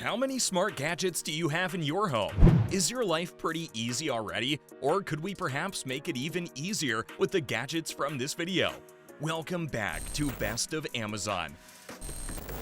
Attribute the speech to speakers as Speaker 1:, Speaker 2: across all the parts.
Speaker 1: How many smart gadgets do you have in your home? Is your life pretty easy already, or could we perhaps make it even easier with the gadgets from this video? Welcome back to Best of Amazon.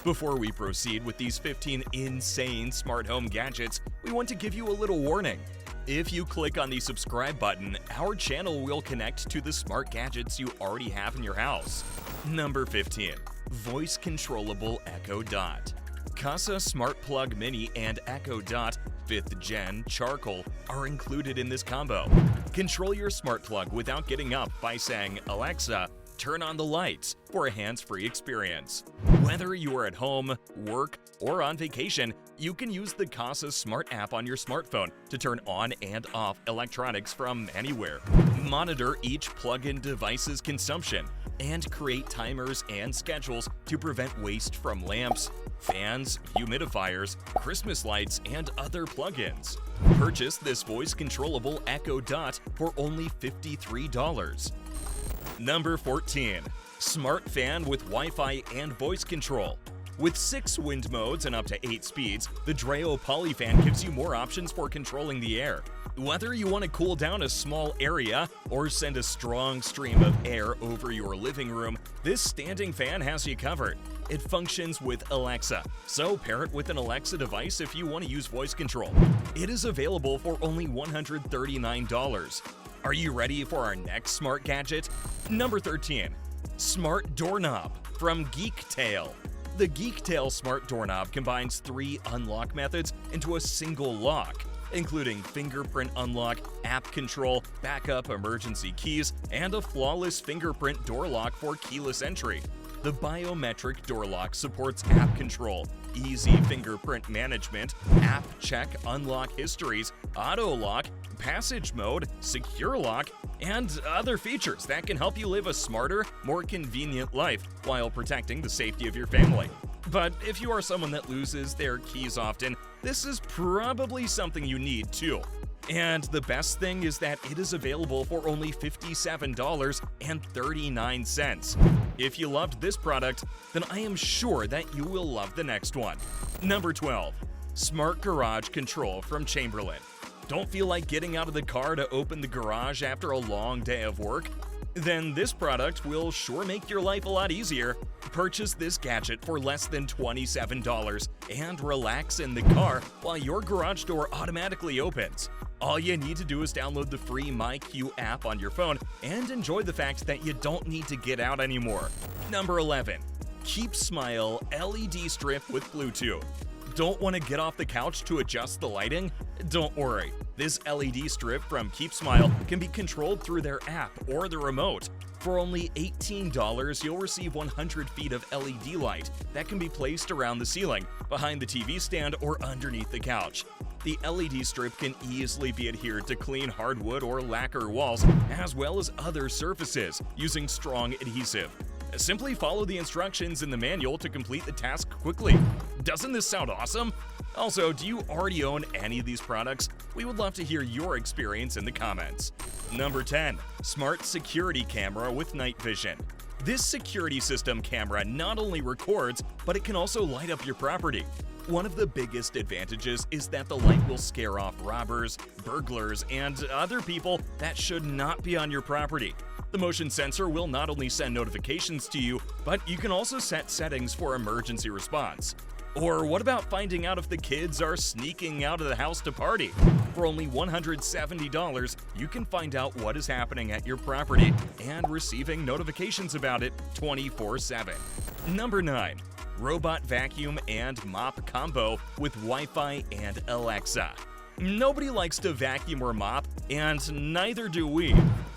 Speaker 1: Before we proceed with these 15 insane smart home gadgets, we want to give you a little warning. If you click on the subscribe button, our channel will connect to the smart gadgets you already have in your house. Number 15. Voice Controllable Echo Dot. Kasa Smart Plug Mini and Echo Dot 5th Gen Charcoal are included in this combo. Control your smart plug without getting up by saying, "Alexa, turn on the lights," for a hands-free experience. Whether you are at home, work, or on vacation, you can use the Kasa Smart app on your smartphone to turn on and off electronics from anywhere. Monitor each plug-in device's consumption and create timers and schedules to prevent waste from lamps, fans, humidifiers, Christmas lights, and other plugins. Purchase this voice-controllable Echo Dot for only $53. Number 14. Smart Fan with Wi-Fi and voice control. With 6 wind modes and up to 8 speeds, the Dreo Polyfan gives you more options for controlling the air. Whether you want to cool down a small area or send a strong stream of air over your living room, this standing fan has you covered. It functions with Alexa, so pair it with an Alexa device if you want to use voice control. It is available for only $139. Are you ready for our next smart gadget? Number 13. Smart Doorknob from GeekTale. The GeekTale Smart Doorknob combines 3 unlock methods into a single lock, including fingerprint unlock, app control, backup emergency keys, and a flawless fingerprint door lock for keyless entry. The biometric door lock supports app control, easy fingerprint management, app check unlock histories, auto lock, passage mode, secure lock, and other features that can help you live a smarter, more convenient life while protecting the safety of your family. But if you are someone that loses their keys often, this is probably something you need too. And the best thing is that it is available for only $57.39. If you loved this product, then I am sure that you will love the next one. Number 12. Smart Garage Control from Chamberlain. Don't feel like getting out of the car to open the garage after a long day of work? Then this product will sure make your life a lot easier. Purchase this gadget for less than $27 and relax in the car while your garage door automatically opens. All you need to do is download the free MyQ app on your phone and enjoy the fact that you don't need to get out anymore. Number 11. Keep Smile LED Strip with Bluetooth. Don't want to get off the couch to adjust the lighting? Don't worry. This LED strip from Keep Smile can be controlled through their app or the remote. For only $18, you'll receive 100 feet of LED light that can be placed around the ceiling, behind the TV stand, or underneath the couch. The LED strip can easily be adhered to clean hardwood or lacquer walls, as well as other surfaces, using strong adhesive. Simply follow the instructions in the manual to complete the task quickly. Doesn't this sound awesome? Also, do you already own any of these products? We would love to hear your experience in the comments. Number 10. Smart Security Camera with Night Vision. This security system camera not only records, but it can also light up your property. One of the biggest advantages is that the light will scare off robbers, burglars, and other people that should not be on your property. The motion sensor will not only send notifications to you, but you can also set settings for emergency response. Or what about finding out if the kids are sneaking out of the house to party? For only $170, you can find out what is happening at your property and receiving notifications about it 24/7. Number 9. Robot Vacuum and Mop Combo with Wi-Fi and Alexa. Nobody likes to vacuum or mop, and neither do we.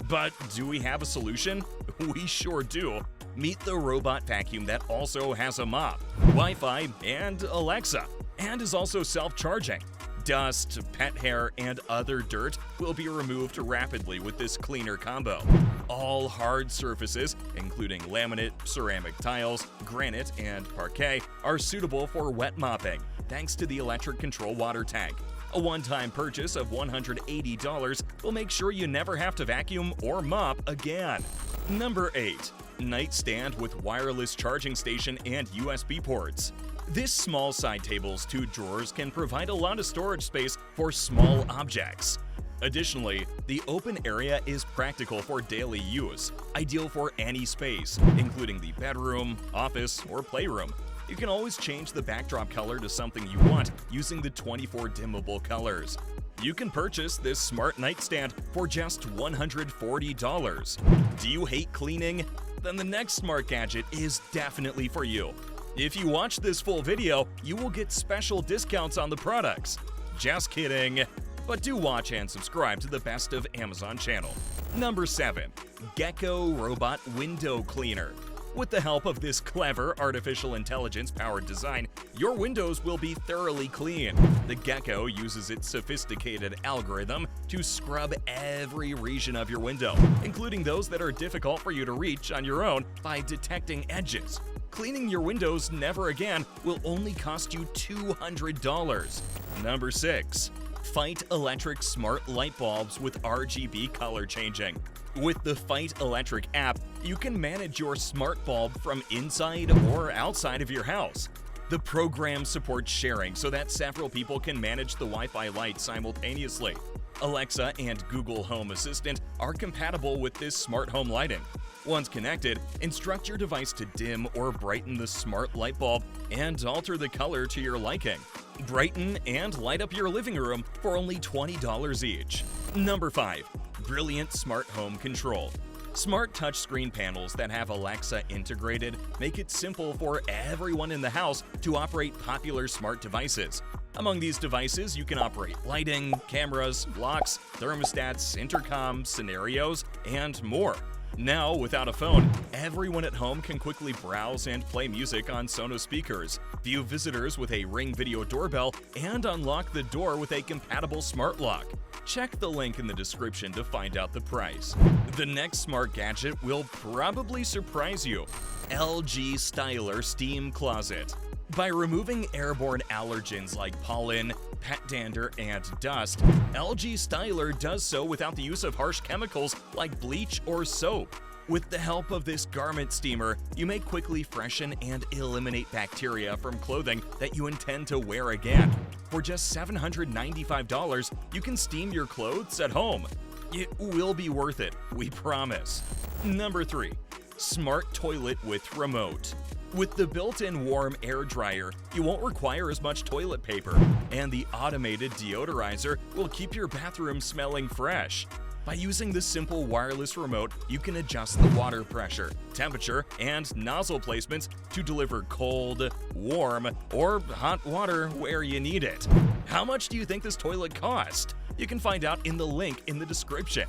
Speaker 1: But do we have a solution? We sure do. Meet the robot vacuum that also has a mop, Wi-Fi, and Alexa, and is also self-charging. Dust, pet hair, and other dirt will be removed rapidly with this cleaner combo. All hard surfaces, including laminate, ceramic tiles, granite, and parquet, are suitable for wet mopping, thanks to the electric control water tank. A one-time purchase of $180 will make sure you never have to vacuum or mop again. Number 8. Nightstand with wireless charging station and USB ports. This small side table's 2 drawers can provide a lot of storage space for small objects. Additionally, the open area is practical for daily use, ideal for any space, including the bedroom, office, or playroom. You can always change the backdrop color to something you want using the 24 dimmable colors. You can purchase this smart nightstand for just $140. Do you hate cleaning? Then the next smart gadget is definitely for you. If you watch this full video, you will get special discounts on the products. Just kidding. But do watch and subscribe to the Best of Amazon channel. Number 7. Gecko Robot Window Cleaner. With the help of this clever artificial intelligence-powered design, your windows will be thoroughly clean. The Gecko uses its sophisticated algorithm to scrub every region of your window, including those that are difficult for you to reach on your own by detecting edges. Cleaning your windows never again will only cost you $200. Number 6. Fight Electric Smart Light Bulbs with RGB color changing. With the Fight Electric app, you can manage your smart bulb from inside or outside of your house. The program supports sharing so that several people can manage the Wi-Fi light simultaneously. Alexa and Google Home Assistant are compatible with this smart home lighting. Once connected, instruct your device to dim or brighten the smart light bulb and alter the color to your liking. Brighten and light up your living room for only $20 each. Number 5. Brilliant Smart Home Control. Smart touchscreen panels that have Alexa integrated make it simple for everyone in the house to operate popular smart devices. Among these devices, you can operate lighting, cameras, locks, thermostats, intercom, scenarios, and more. Now, without a phone, everyone at home can quickly browse and play music on Sonos speakers, view visitors with a Ring video doorbell, and unlock the door with a compatible smart lock. Check the link in the description to find out the price. The next smart gadget will probably surprise you. LG Styler Steam Closet. By removing airborne allergens like pollen, pet dander, and dust, LG Styler does so without the use of harsh chemicals like bleach or soap. With the help of this garment steamer, you may quickly freshen and eliminate bacteria from clothing that you intend to wear again. For just $795, you can steam your clothes at home. It will be worth it, we promise. Number 3. Smart Toilet with Remote. With the built-in warm air dryer, you won't require as much toilet paper, and the automated deodorizer will keep your bathroom smelling fresh. By using this simple wireless remote, you can adjust the water pressure, temperature, and nozzle placements to deliver cold, warm, or hot water where you need it. How much do you think this toilet cost? You can find out in the link in the description.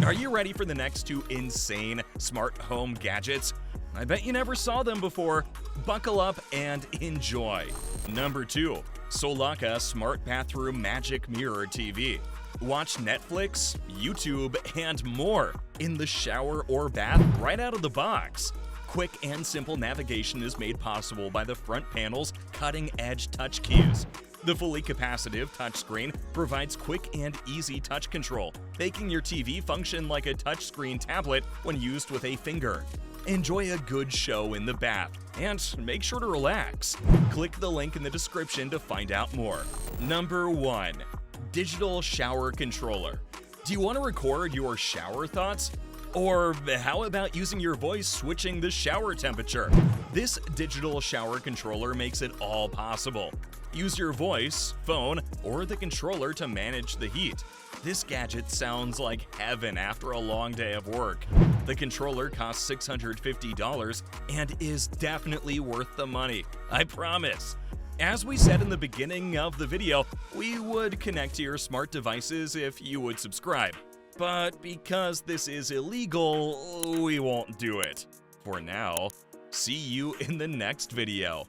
Speaker 1: Are you ready for the next 2 insane smart home gadgets? I bet you never saw them before. Buckle up and enjoy. Number 2. Solaka Smart Bathroom Magic Mirror TV. Watch Netflix, YouTube, and more in the shower or bath right out of the box. Quick and simple navigation is made possible by the front panel's cutting-edge touch keys. The fully capacitive touchscreen provides quick and easy touch control, making your TV function like a touchscreen tablet when used with a finger. Enjoy a good show in the bath, and make sure to relax. Click the link in the description to find out more. Number 1. Digital Shower Controller. Do you want to record your shower thoughts? Or how about using your voice switching the shower temperature? This digital shower controller makes it all possible. Use your voice, phone, or the controller to manage the heat. This gadget sounds like heaven after a long day of work. The controller costs $650 and is definitely worth the money, I promise. As we said in the beginning of the video, we would connect to your smart devices if you would subscribe. But because this is illegal, we won't do it. For now, see you in the next video.